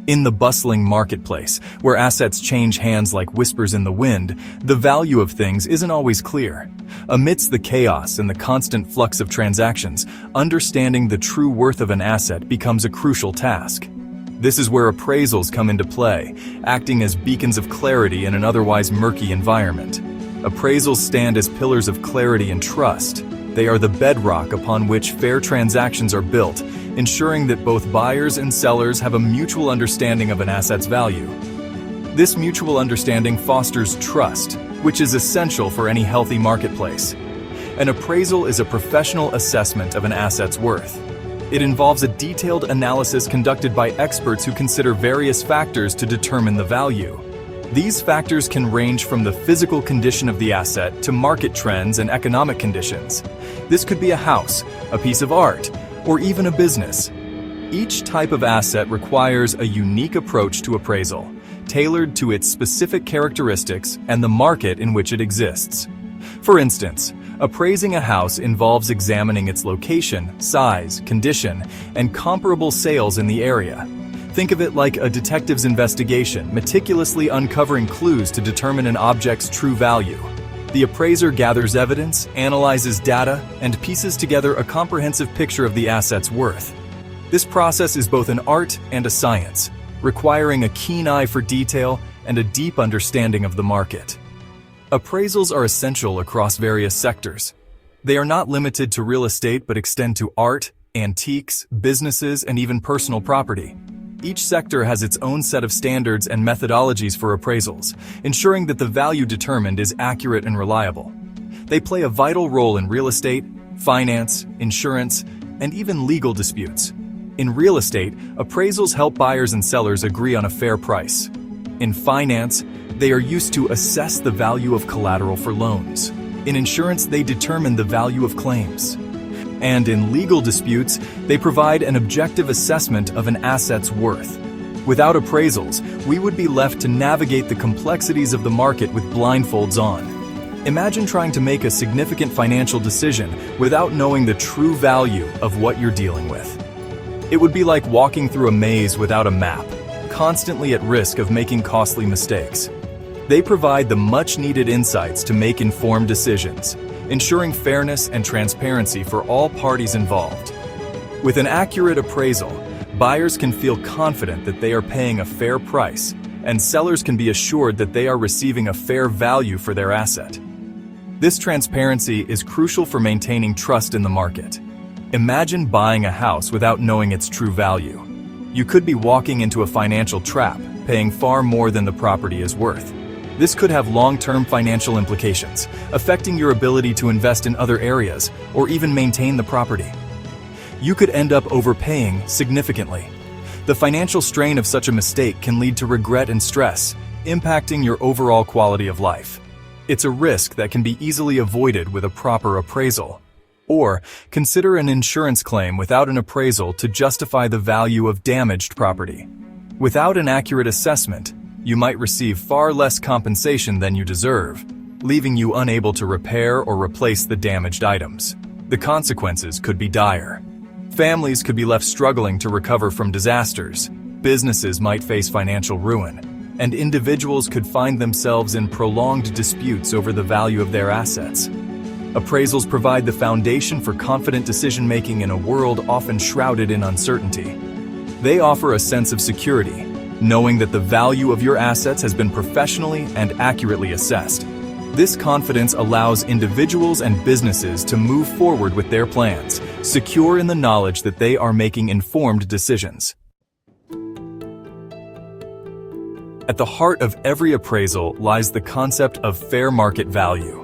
In the bustling marketplace, where assets change hands like whispers in the wind, the value of things isn't always clear. Amidst the chaos and the constant flux of transactions, understanding the true worth of an asset becomes a crucial task. This is where appraisals come into play, acting as beacons of clarity in an otherwise murky environment. Appraisals stand as pillars of clarity and trust. They are the bedrock upon which fair transactions are built, ensuring that both buyers and sellers have a mutual understanding of an asset's value. This mutual understanding fosters trust, which is essential for any healthy marketplace. An appraisal is a professional assessment of an asset's worth. It involves a detailed analysis conducted by experts who consider various factors to determine the value. These factors can range from the physical condition of the asset to market trends and economic conditions. This could be a house, a piece of art, or even a business. Each type of asset requires a unique approach to appraisal, tailored to its specific characteristics and the market in which it exists. For instance, appraising a house involves examining its location, size, condition, and comparable sales in the area. Think of it like a detective's investigation, meticulously uncovering clues to determine an object's true value. The appraiser gathers evidence, analyzes data, and pieces together a comprehensive picture of the asset's worth. This process is both an art and a science, requiring a keen eye for detail and a deep understanding of the market. Appraisals are essential across various sectors. They are not limited to real estate but extend to art, antiques, businesses, and even personal property. Each sector has its own set of standards and methodologies for appraisals, ensuring that the value determined is accurate and reliable. They play a vital role in real estate, finance, insurance, and even legal disputes. In real estate, appraisals help buyers and sellers agree on a fair price. In finance, they are used to assess the value of collateral for loans. In insurance, they determine the value of claims. And in legal disputes, they provide an objective assessment of an asset's worth. Without appraisals, we would be left to navigate the complexities of the market with blindfolds on. Imagine trying to make a significant financial decision without knowing the true value of what you're dealing with. It would be like walking through a maze without a map, constantly at risk of making costly mistakes. They provide the much-needed insights to make informed decisions, ensuring fairness and transparency for all parties involved. With an accurate appraisal, buyers can feel confident that they are paying a fair price, and sellers can be assured that they are receiving a fair value for their asset. This transparency is crucial for maintaining trust in the market. Imagine buying a house without knowing its true value. You could be walking into a financial trap, paying far more than the property is worth. This could have long-term financial implications, affecting your ability to invest in other areas or even maintain the property. You could end up overpaying significantly. The financial strain of such a mistake can lead to regret and stress, impacting your overall quality of life. It's a risk that can be easily avoided with a proper appraisal. Or consider an insurance claim without an appraisal to justify the value of damaged property. Without an accurate assessment, you might receive far less compensation than you deserve, leaving you unable to repair or replace the damaged items. The consequences could be dire. Families could be left struggling to recover from disasters, businesses might face financial ruin, and individuals could find themselves in prolonged disputes over the value of their assets. Appraisals provide the foundation for confident decision-making in a world often shrouded in uncertainty. They offer a sense of security, knowing that the value of your assets has been professionally and accurately assessed. This confidence allows individuals and businesses to move forward with their plans, secure in the knowledge that they are making informed decisions. At the heart of every appraisal lies the concept of fair market value.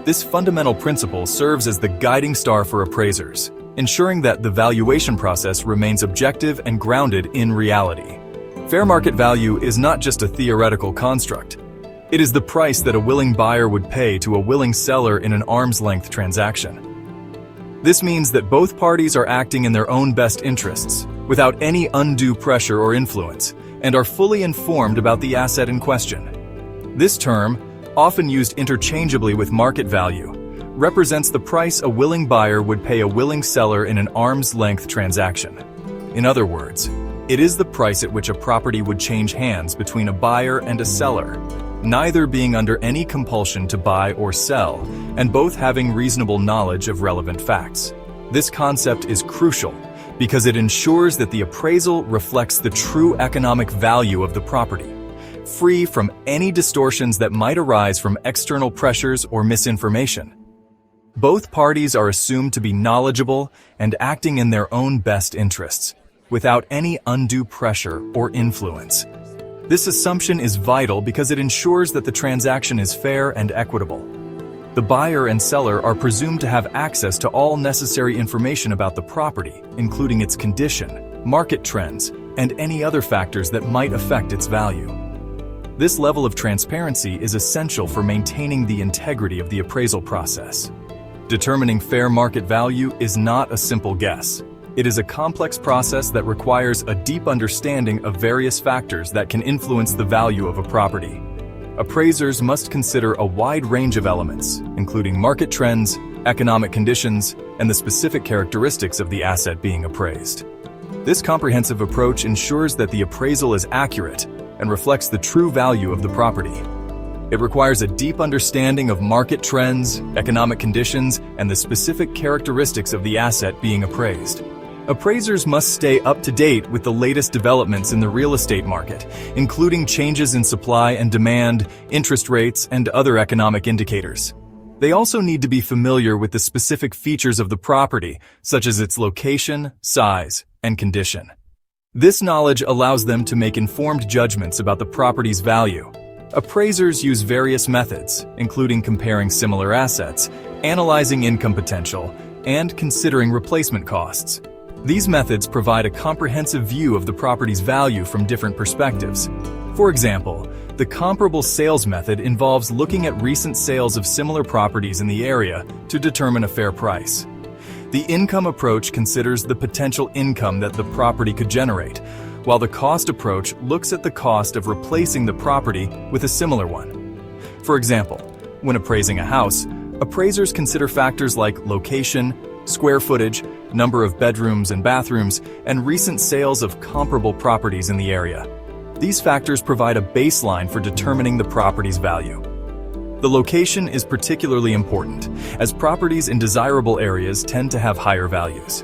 This fundamental principle serves as the guiding star for appraisers, ensuring that the valuation process remains objective and grounded in reality. Fair market value is not just a theoretical construct. It is the price that a willing buyer would pay to a willing seller in an arm's-length transaction. This means that both parties are acting in their own best interests, without any undue pressure or influence, and are fully informed about the asset in question. This term, often used interchangeably with market value, represents the price a willing buyer would pay a willing seller in an arm's-length transaction. In other words, It is the price at which a property would change hands between a buyer and a seller, neither being under any compulsion to buy or sell, and both having reasonable knowledge of relevant facts. This concept is crucial because it ensures that the appraisal reflects the true economic value of the property, free from any distortions that might arise from external pressures or misinformation. Both parties are assumed to be knowledgeable and acting in their own best interests, without any undue pressure or influence. This assumption is vital because it ensures that the transaction is fair and equitable. The buyer and seller are presumed to have access to all necessary information about the property, including its condition, market trends, and any other factors that might affect its value. This level of transparency is essential for maintaining the integrity of the appraisal process. Determining fair market value is not a simple guess. It is a complex process that requires a deep understanding of various factors that can influence the value of a property. Appraisers must consider a wide range of elements, including market trends, economic conditions, and the specific characteristics of the asset being appraised. This comprehensive approach ensures that the appraisal is accurate and reflects the true value of the property. It requires a deep understanding of market trends, economic conditions, and the specific characteristics of the asset being appraised. Appraisers must stay up to date with the latest developments in the real estate market, including changes in supply and demand, interest rates, and other economic indicators. They also need to be familiar with the specific features of the property, such as its location, size, and condition. This knowledge allows them to make informed judgments about the property's value. Appraisers use various methods, including comparing similar assets, analyzing income potential, and considering replacement costs. These methods provide a comprehensive view of the property's value from different perspectives. For example, the comparable sales method involves looking at recent sales of similar properties in the area to determine a fair price. The income approach considers the potential income that the property could generate, while the cost approach looks at the cost of replacing the property with a similar one. For example, when appraising a house, appraisers consider factors like location, square footage, number of bedrooms and bathrooms, and recent sales of comparable properties in the area. These factors provide a baseline for determining the property's value. The location is particularly important, as properties in desirable areas tend to have higher values.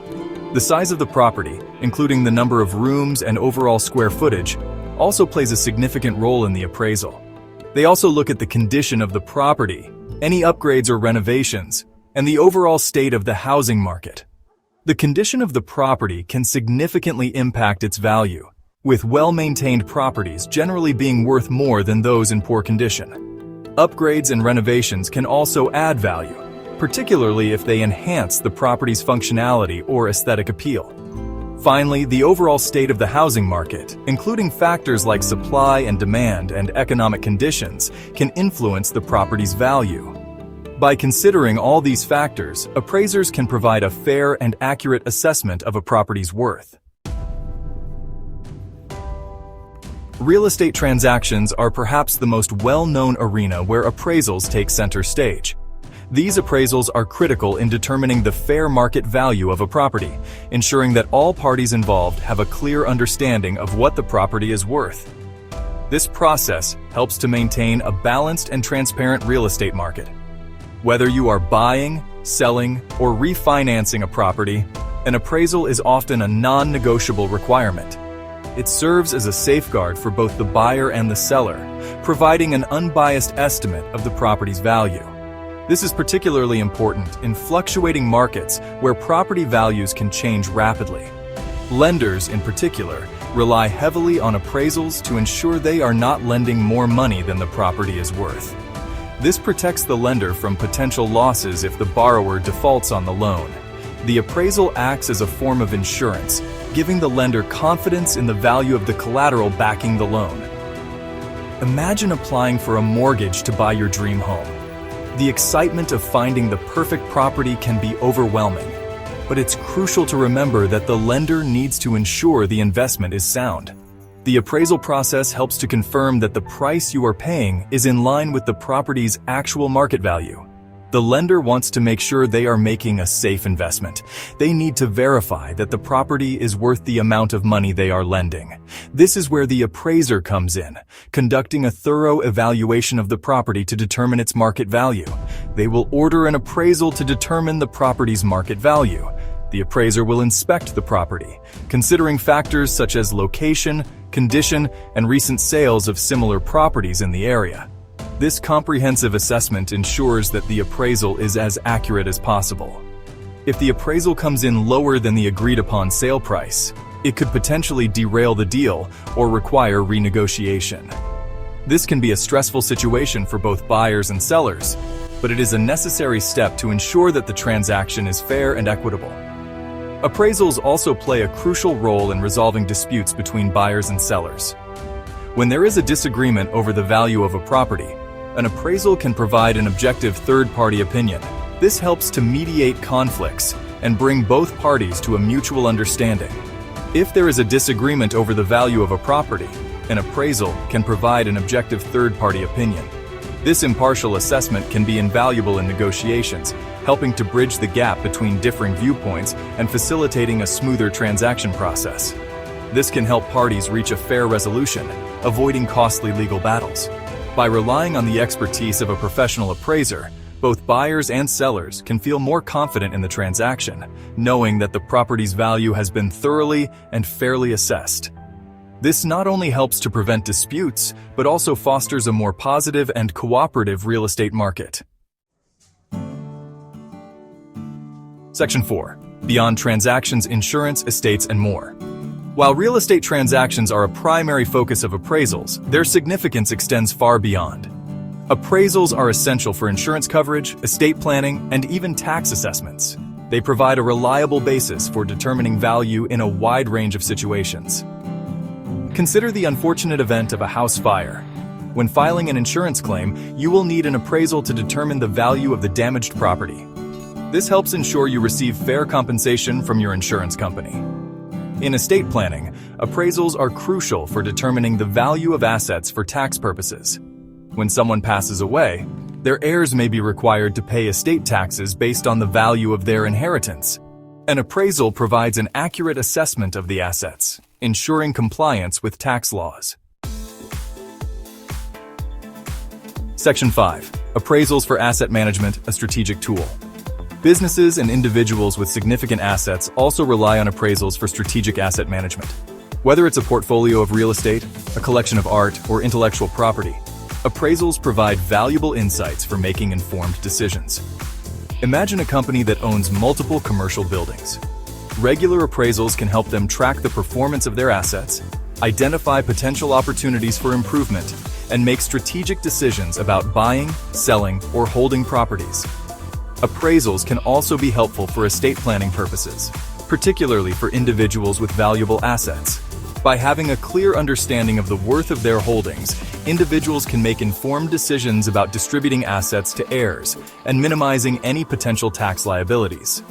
The size of the property, including the number of rooms and overall square footage, also plays a significant role in the appraisal. They also look at the condition of the property, any upgrades or renovations, and the overall state of the housing market. The condition of the property can significantly impact its value, with well-maintained properties generally being worth more than those in poor condition. Upgrades and renovations can also add value, particularly if they enhance the property's functionality or aesthetic appeal. Finally, the overall state of the housing market, including factors like supply and demand and economic conditions, can influence the property's value. By considering all these factors, appraisers can provide a fair and accurate assessment of a property's worth. Real estate transactions are perhaps the most well-known arena where appraisals take center stage. These appraisals are critical in determining the fair market value of a property, ensuring that all parties involved have a clear understanding of what the property is worth. This process helps to maintain a balanced and transparent real estate market. Whether you are buying, selling, or refinancing a property, an appraisal is often a non-negotiable requirement. It serves as a safeguard for both the buyer and the seller, providing an unbiased estimate of the property's value. This is particularly important in fluctuating markets where property values can change rapidly. Lenders, in particular, rely heavily on appraisals to ensure they are not lending more money than the property is worth. This protects the lender from potential losses if the borrower defaults on the loan. The appraisal acts as a form of insurance, giving the lender confidence in the value of the collateral backing the loan. Imagine applying for a mortgage to buy your dream home. The excitement of finding the perfect property can be overwhelming, but it's crucial to remember that the lender needs to ensure the investment is sound. The appraisal process helps to confirm that the price you are paying is in line with the property's actual market value. The lender wants to make sure they are making a safe investment. They need to verify that the property is worth the amount of money they are lending. This is where the appraiser comes in, conducting a thorough evaluation of the property to determine its market value. They will order an appraisal to determine the property's market value. The appraiser will inspect the property, considering factors such as location, condition, and recent sales of similar properties in the area. This comprehensive assessment ensures that the appraisal is as accurate as possible. If the appraisal comes in lower than the agreed-upon sale price, it could potentially derail the deal or require renegotiation. This can be a stressful situation for both buyers and sellers, but it is a necessary step to ensure that the transaction is fair and equitable. Appraisals also play a crucial role in resolving disputes between buyers and sellers. When there is a disagreement over the value of a property, an appraisal can provide an objective third-party opinion. This helps to mediate conflicts and bring both parties to a mutual understanding. If there is a disagreement over the value of a property, an appraisal can provide an objective third-party opinion. This impartial assessment can be invaluable in negotiations, helping to bridge the gap between differing viewpoints and facilitating a smoother transaction process. This can help parties reach a fair resolution, avoiding costly legal battles. By relying on the expertise of a professional appraiser, both buyers and sellers can feel more confident in the transaction, knowing that the property's value has been thoroughly and fairly assessed. This not only helps to prevent disputes, but also fosters a more positive and cooperative real estate market. Section 4. Beyond transactions, insurance, estates, and more. While real estate transactions are a primary focus of appraisals, their significance extends far beyond. Appraisals are essential for insurance coverage, estate planning, and even tax assessments. They provide a reliable basis for determining value in a wide range of situations. Consider the unfortunate event of a house fire. When filing an insurance claim, you will need an appraisal to determine the value of the damaged property. This helps ensure you receive fair compensation from your insurance company. In estate planning, appraisals are crucial for determining the value of assets for tax purposes. When someone passes away, their heirs may be required to pay estate taxes based on the value of their inheritance. An appraisal provides an accurate assessment of the assets, ensuring compliance with tax laws. Section 5. Appraisals for asset management, a strategic tool. Businesses and individuals with significant assets also rely on appraisals for strategic asset management. Whether it's a portfolio of real estate, a collection of art, or intellectual property, appraisals provide valuable insights for making informed decisions. Imagine a company that owns multiple commercial buildings. Regular appraisals can help them track the performance of their assets, identify potential opportunities for improvement, and make strategic decisions about buying, selling, or holding properties. Appraisals can also be helpful for estate planning purposes, particularly for individuals with valuable assets. By having a clear understanding of the worth of their holdings, individuals can make informed decisions about distributing assets to heirs and minimizing any potential tax liabilities.